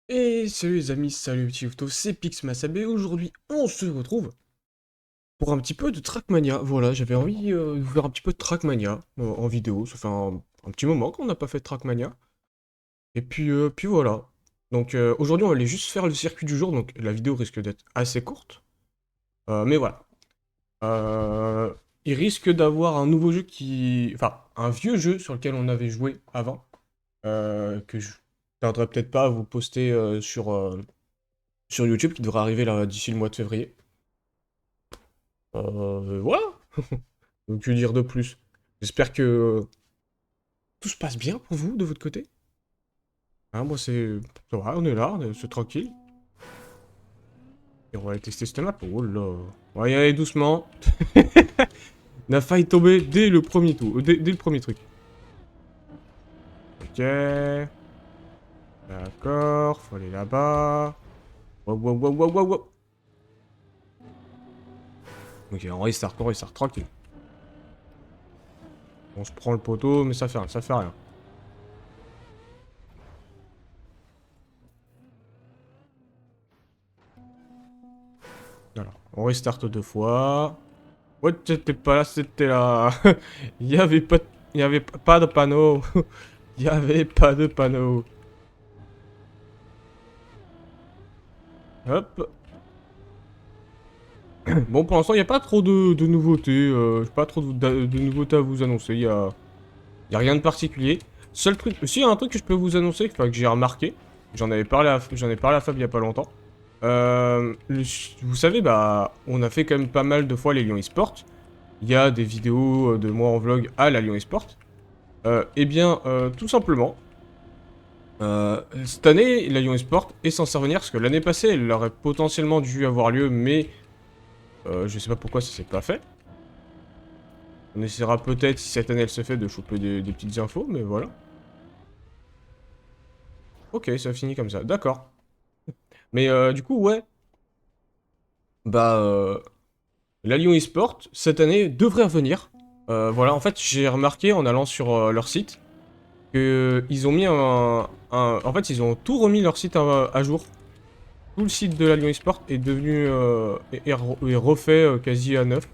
Et salut les amis, salut petit Youto, c'est Pixmasab et aujourd'hui on se retrouve pour un petit peu de Trackmania. Voilà, j'avais envie de vous faire un petit peu de Trackmania en vidéo, ça fait un petit moment qu'on n'a pas fait de Trackmania. Et puis voilà. Donc aujourd'hui on va aller juste faire le circuit du jour, donc la vidéo risque d'être assez courte. Mais voilà. Euh, il risque d'avoir un nouveau jeu qui... Enfin, un vieux jeu sur lequel on avait joué avant, que je tarderai peut-être pas à vous poster sur YouTube qui devrait arriver là d'ici le mois de février. Voilà. Donc que dire de plus? J'espère que tout se passe bien pour vous de votre côté. Hein, moi c'est... Ça va, on est là, c'est tranquille. Et on va aller tester cette map. Oh là. On va y aller doucement. On a failli tomber dès le premier tour. Dès le premier truc. Ok. D'accord, faut aller là-bas. Wow, wow, wow, wow, wow, wow. Ok, on restart, tranquille. On se prend le poteau, mais ça fait rien. Alors, on restart deux fois. Ouais, t'étais pas là, c'était là. Il y avait pas, il y avait pas de panneau. Il y avait pas de panneau. Hop. Bon, pour l'instant, il n'y a pas trop de nouveautés. J'ai pas trop de nouveautés à vous annoncer. Il y a rien de particulier. Seul truc, si, il y a un truc que je peux vous annoncer, enfin, que j'ai remarqué. J'en ai parlé à Fab il y a pas longtemps. Vous savez, bah, on a fait quand même pas mal de fois les Lyon eSport. Il y a des vidéos de moi en vlog à la Lyon eSport. Eh bien, tout simplement, cette année, la Lyon eSport est censée revenir, parce que l'année passée, elle aurait potentiellement dû avoir lieu, mais je sais pas pourquoi ça s'est pas fait. On essaiera peut-être, si cette année elle se fait, de choper des petites infos, mais voilà. Ok, ça finit comme ça, d'accord. Mais du coup, ouais, bah, la Lyon eSport, cette année, devrait revenir. Voilà, en fait, j'ai remarqué en allant sur leur site, que ils ont mis en fait, ils ont tout remis leur site à jour. Tout le site de la Lyon eSport est devenu est refait quasi à neuf.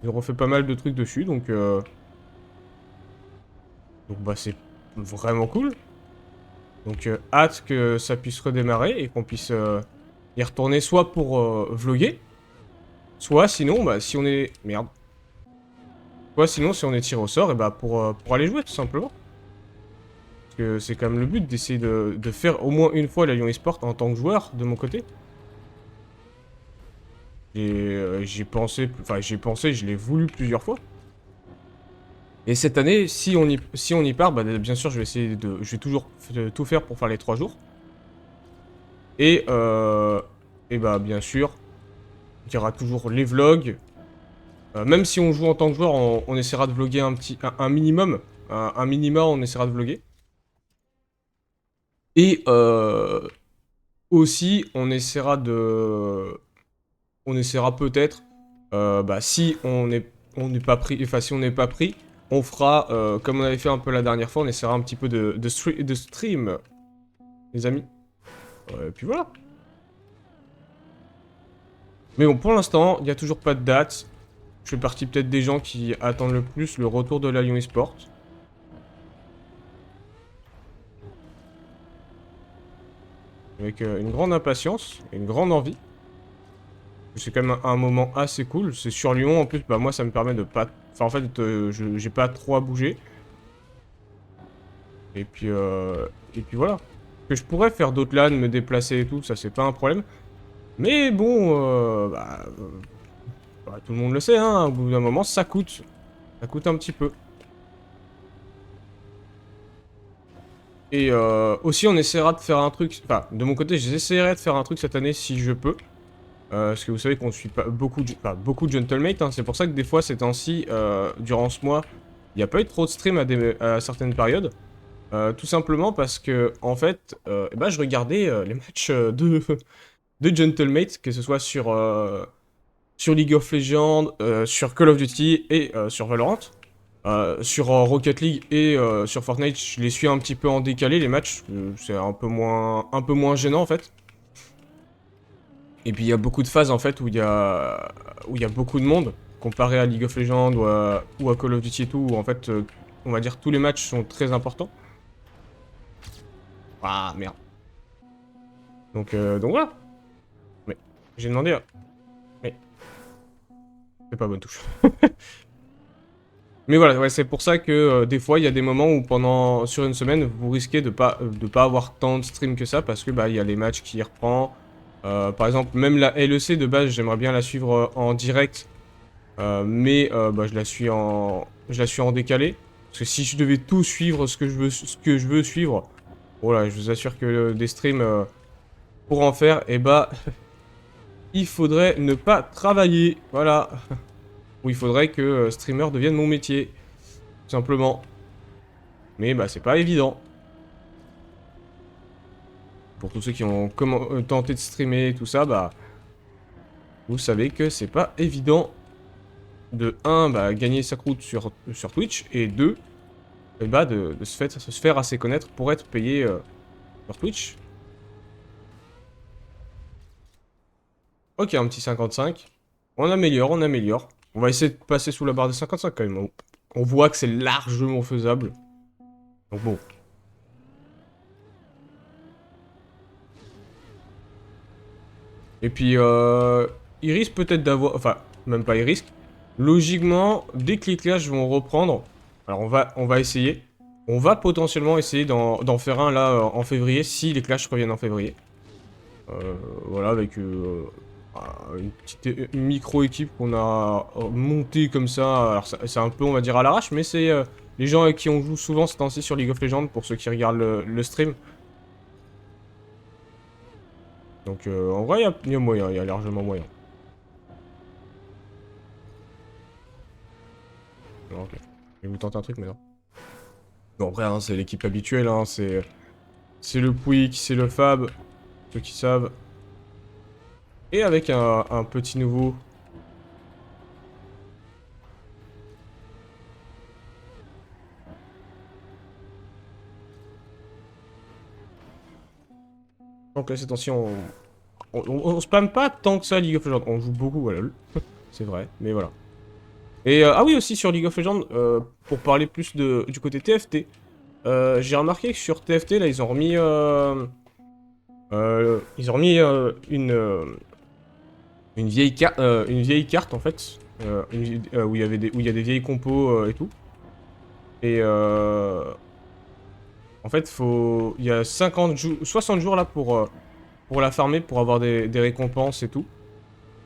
Ils ont refait pas mal de trucs dessus, donc bah c'est vraiment cool. Donc hâte que ça puisse redémarrer et qu'on puisse y retourner soit pour vlogger, soit sinon bah si on est merde, soit sinon si on est tiré au sort et bah pour aller jouer tout simplement. Parce que c'est quand même le but d'essayer de faire au moins une fois la Lyon eSport en tant que joueur de mon côté. J'ai pensé, enfin j'ai pensé, je l'ai voulu plusieurs fois. Et cette année, si on y part, bah, bien sûr, je vais toujours tout faire pour faire les 3 jours. Et, et bah, bien sûr, il y aura toujours les vlogs. Même si on joue en tant que joueur, on essaiera de vlogger un minimum. Un minima, on essaiera de vlogger. Et aussi, on essaiera peut-être, bah, si on n'est pas pris, enfin si on n'est pas pris, on fera, comme on avait fait un peu la dernière fois, on essaiera un petit peu de stream, les amis. Et puis voilà. Mais bon, pour l'instant, il n'y a toujours pas de date. Je fais partie peut-être des gens qui attendent le plus le retour de la Lyon eSport. Avec une grande impatience et une grande envie. C'est quand même un moment assez cool. C'est sur Lyon, en plus, bah moi ça me permet de pas... Enfin en fait, j'ai pas trop à bouger. Et puis voilà. Que je pourrais faire d'autres LAN, me déplacer et tout, ça c'est pas un problème. Mais bon, bah, tout le monde le sait, hein, au bout d'un moment, ça coûte. Ça coûte un petit peu. Et aussi, on essaiera de faire un truc... Enfin, de mon côté, j'essaierai de faire un truc cette année si je peux. Parce que vous savez qu'on suit pas beaucoup de Gentlemate, hein. C'est pour ça que des fois, ces temps-ci, durant ce mois, il n'y a pas eu trop de stream à certaines périodes. Tout simplement parce que, en fait, eh ben, je regardais les matchs de Gentlemate, que ce soit sur League of Legends, sur Call of Duty et sur Valorant. Sur Rocket League et sur Fortnite, je les suis un petit peu en décalé les matchs. C'est un peu moins gênant en fait. Et puis il y a beaucoup de phases en fait où il y a beaucoup de monde comparé à League of Legends ou à Call of Duty et tout, où en fait on va dire tous les matchs sont très importants. Ah merde. Donc voilà. Mais j'ai demandé à... Mais c'est pas bonne touche. Mais voilà, ouais, c'est pour ça que des fois il y a des moments où sur une semaine vous risquez de pas avoir tant de stream que ça parce que bah il y a les matchs qui reprennent. Par exemple même la LEC de base j'aimerais bien la suivre en direct, mais bah, je la suis en décalé parce que si je devais tout suivre ce que je veux suivre, voilà, je vous assure que des streams pour en faire, et bah il faudrait ne pas travailler, voilà. Ou il faudrait que streamer devienne mon métier, tout simplement. Mais bah c'est pas évident. Pour tous ceux qui ont tenté de streamer et tout ça, bah vous savez que c'est pas évident de 1 bah, gagner sa croûte sur Twitch et 2 et bah de se faire assez connaître pour être payé sur Twitch. Ok, un petit 55. On améliore, on améliore. On va essayer de passer sous la barre des 55 quand même. On voit que c'est largement faisable. Donc bon. Et puis, ils risquent peut-être d'avoir... Enfin, même pas ils risquent. Logiquement, dès que les clashs vont reprendre... Alors, on va essayer. On va potentiellement essayer d'en faire un, là, en février, si les clashs reviennent en février. Voilà, avec une micro-équipe qu'on a montée comme ça. Alors, c'est un peu, on va dire, à l'arrache, mais c'est les gens avec qui on joue souvent ce temps-ci sur League of Legends, pour ceux qui regardent le stream. Donc, en vrai, il y a moyen, il y a largement moyen. Non, ok. Je vais vous tenter un truc, mais non. Bon, après, hein, c'est l'équipe habituelle, hein, c'est le Pouic, c'est le Fab, ceux qui savent. Et avec un petit nouveau. Donc là, ces temps-ci, on spamme pas tant que ça League of Legends. On joue beaucoup à LoL, c'est vrai, mais voilà. Et ah oui, aussi sur League of Legends, pour parler plus du côté TFT, j'ai remarqué que sur TFT, là, ils ont remis une vieille carte en fait, où il y a des vieilles compos et tout. Et en fait, il y a 60 jours là pour la farmer, pour avoir des récompenses et tout.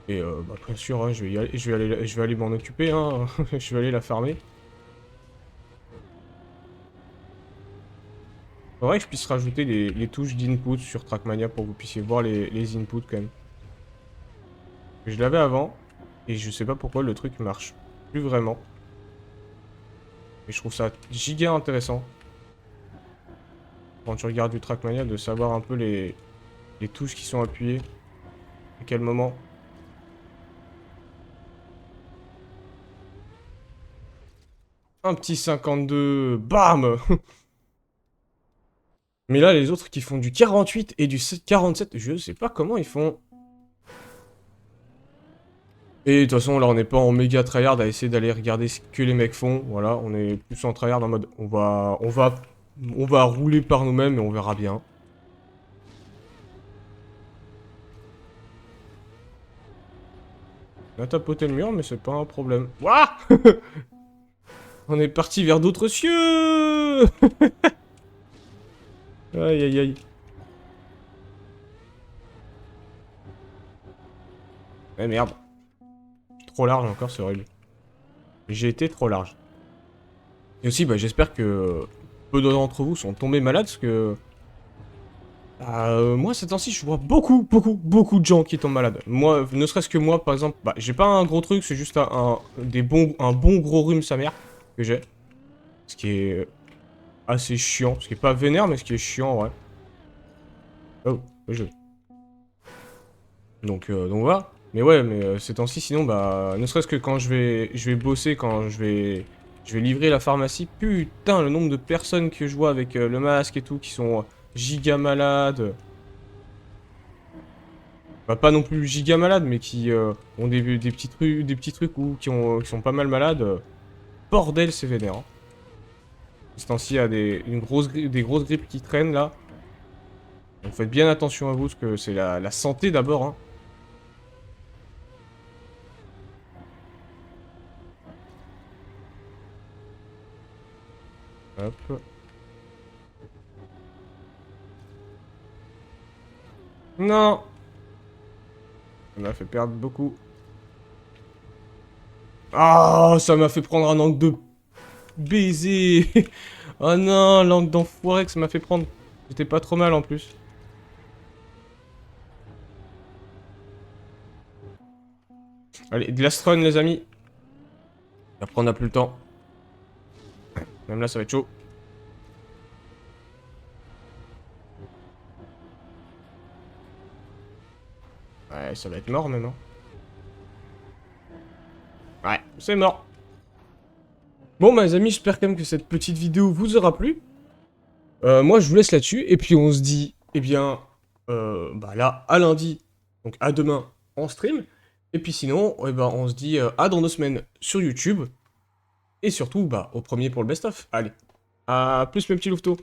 Et bah, bien sûr, hein, je vais aller m'en occuper, hein. Je vais aller la farmer. Faudrait que je puisse rajouter les touches d'input sur Trackmania pour que vous puissiez voir les inputs quand même. Je l'avais avant, et je sais pas pourquoi le truc marche plus vraiment. Et je trouve ça giga intéressant, quand tu regardes du Trackmania, de savoir un peu les touches qui sont appuyées, à quel moment. Un petit 52, bam. Mais là, les autres qui font du 48 et du 47, je sais pas comment ils font. Et de toute façon, là, on n'est pas en méga tryhard à essayer d'aller regarder ce que les mecs font. Voilà, on est plus en tryhard en mode on va rouler par nous-mêmes et on verra bien. On a tapoté le mur, mais c'est pas un problème. Ouah. On est parti vers d'autres cieux. Aïe aïe aïe. Eh merde. Trop large encore, c'est horrible. J'ai été trop large. Et aussi, bah, j'espère que peu d'entre vous sont tombés malades, parce que moi, ces temps-ci, je vois beaucoup, beaucoup, beaucoup de gens qui tombent malades. Moi, ne serait-ce que moi, par exemple, bah, j'ai pas un gros truc, c'est juste un bon gros rhume sa mère que j'ai. Ce qui est assez chiant, ce qui est pas vénère, mais ce qui est chiant, ouais. Oh, le jeu. Donc voilà. Mais ouais, mais ces temps-ci, sinon, bah, ne serait-ce que quand je vais bosser, quand je vais livrer la pharmacie, putain, le nombre de personnes que je vois avec le masque et tout, qui sont giga malades. Bah, pas non plus giga malades, mais qui ont des petits trucs ou qui sont pas mal malades. Bordel, c'est vénère. Hein. Ce temps-ci, il y a des grosses grippes qui traînent là. Donc faites bien attention à vous, parce que c'est la santé d'abord. Hein. Hop. Non! Ça m'a fait perdre beaucoup. Ah, ça m'a fait prendre un angle de baiser. Oh non, l'angle d'enfoiré que ça m'a fait prendre. J'étais pas trop mal en plus. Allez, de l'Ast Run, les amis. Après, on a plus le temps. Même là, ça va être chaud. Ouais, ça va être mort même. Hein. Ouais, c'est mort. Bon, bah, les amis, j'espère quand même que cette petite vidéo vous aura plu. Moi, je vous laisse là-dessus. Et puis, on se dit, eh bien, bah là, à lundi. Donc, à demain en stream. Et puis, sinon, eh ben, on se dit à dans 2 semaines sur YouTube. Et surtout, bah, au premier pour le best-of. Allez, à plus, mes petits louveteaux.